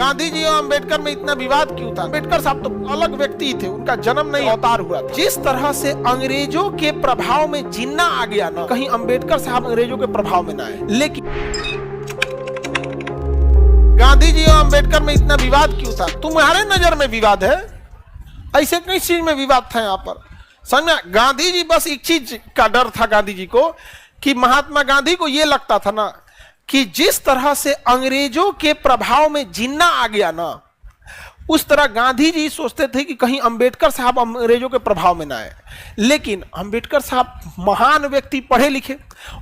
गांधी जी और अंबेडकर में इतना विवाद क्यों था? अंबेडकर साहब तो अलग व्यक्ति थे, उनका जन्म नहीं अवतार हुआ था। जिस तरह से अंग्रेजों के प्रभाव में जिन्ना आ गया ना, कहीं अंबेडकर साहब अंग्रेजों के प्रभाव में ना आए। लेकिन गांधी जी और अंबेडकर में इतना विवाद क्यों था? तुम्हारे नजर में विवाद है, ऐसे कई चीज में विवाद था यहाँ पर। समझ, गांधी जी बस एक चीज का डर था गांधी जी को, कि महात्मा गांधी को यह लगता था ना कि जिस तरह से अंग्रेजों के प्रभाव में जिन्ना आ गया ना, उस तरह गांधी जी सोचते थे कि कहीं अंबेडकर साहब अंग्रेजों के प्रभाव में ना आए। लेकिन अंबेडकर साहब महान व्यक्ति, पढ़े लिखे,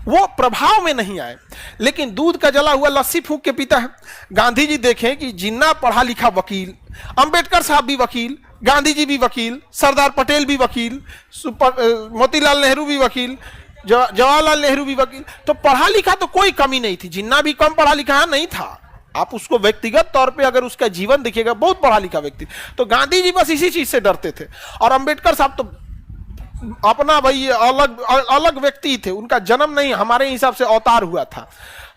वो प्रभाव में नहीं आए, लेकिन दूध का जला हुआ लस्सी फूंक के पीता है। गांधी जी देखें कि जिन्ना पढ़ा लिखा वकील, अंबेडकर साहब भी वकील, गांधी जी भी वकील, सरदार पटेल भी वकील, मोतीलाल नेहरू भी वकील, जवाहरलाल नेहरू भी वकील, तो पढ़ा लिखा तो कोई कमी नहीं थी। जिन्ना भी कम पढ़ा लिखा नहीं था। आप उसको व्यक्तिगत तौर पे अगर उसका जीवन देखिएगा, बहुत पढ़ा लिखा व्यक्ति। तो गांधी जी बस इसी चीज से डरते थे। और अंबेडकर साहब तो अपना भाई अलग अलग व्यक्ति थे, उनका जन्म नहीं हमारे हिसाब से अवतार हुआ था,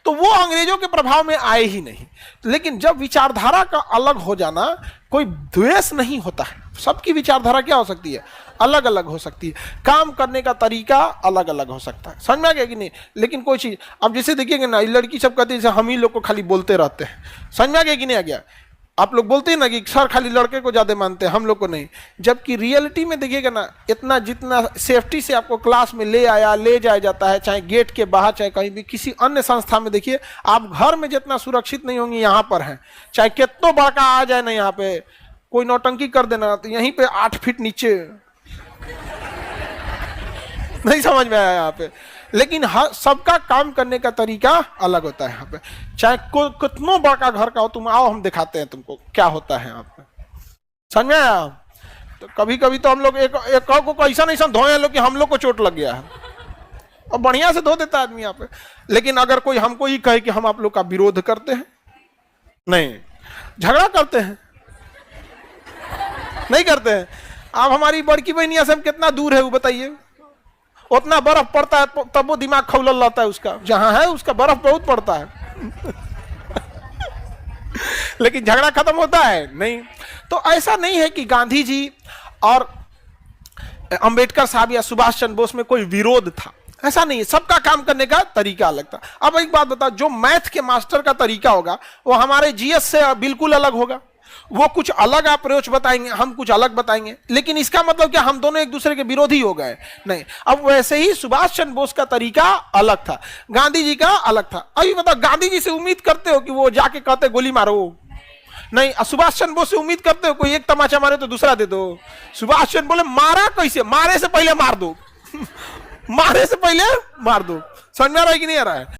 तो वो अंग्रेजों के प्रभाव में आए ही नहीं। लेकिन जब विचारधारा का अलग हो जाना, कोई द्वेष नहीं होता है। सबकी विचारधारा क्या हो सकती है? अलग अलग हो सकती है, काम करने का तरीका अलग अलग हो सकता है। समझ में आ गया कि नहीं? लेकिन कोई चीज, अब जैसे देखिएगा ना, लड़की सब कहती है हम ही लोग को खाली बोलते रहते हैं। समझ में आ गया कि नहीं आ गया? आप लोग बोलते हैं ना कि सर खाली लड़के को ज्यादा मानते हैं, हम लोग को नहीं। जबकि रियलिटी में देखिएगा ना, इतना जितना सेफ्टी से आपको क्लास में ले जाया जाता है, चाहे गेट के बाहर, चाहे कहीं भी किसी अन्य संस्था में, देखिए आप घर में जितना सुरक्षित नहीं होंगे, यहाँ पर हैं। चाहे कितना बड़का आ जाए ना, यहाँ पे कोई नौटंकी कर देना तो यहीं पे 8 फीट नीचे नहीं समझ में आया यहाँ पे। लेकिन हर सबका काम करने का तरीका अलग होता है यहाँ पे। चाहे कितना बड़ा घर का हो, तुम आओ हम दिखाते हैं तुमको क्या होता है यहाँ पे। समझ में आया? तो कभी कभी तो हम लोग एक को ऐसा नहीं धोए लोग कि हम लोग को चोट लग गया है, और बढ़िया से धो देता है आदमी यहाँ पे। लेकिन अगर कोई हमको ये कहे कि हम आप लोग का विरोध करते हैं, नहीं, झगड़ा करते हैं, नहीं करते हैं। आप हमारी बड़की बहनिया से हम कितना दूर है वो बताइए? उतना बर्फ पड़ता है तब वो दिमाग खौलल रहता है उसका, जहां है उसका बर्फ बहुत पड़ता है लेकिन झगड़ा खत्म होता है नहीं। तो ऐसा नहीं है कि गांधी जी और अंबेडकर साहब या सुभाष चंद्र बोस में कोई विरोध था, ऐसा नहीं है। सबका काम करने का तरीका अलग था। अब एक बात बताओ, जो मैथ के मास्टर का तरीका होगा वो हमारे जीएस से बिल्कुल अलग होगा। वो कुछ अलग अप्रोच बताएंगे, हम कुछ अलग बताएंगे, लेकिन इसका मतलब क्या हम दोनों एक दूसरे के विरोधी हो गए? नहीं। अब वैसे ही सुभाष चंद्र बोस का तरीका अलग था, गांधी जी का अलग था। अभी बताओ, गांधी जी से उम्मीद करते हो कि वो जाके कहते गोली मारो? नहीं। सुभाष चंद्र बोस से उम्मीद करते हो कोई एक तमाचा मारे तो दूसरा दे दो? सुभाष चंद्र बोले मारा कैसे? मारे से पहले मार दो मारे से पहले मार दो। समझ में आ रहा है कि नहीं आ रहा है?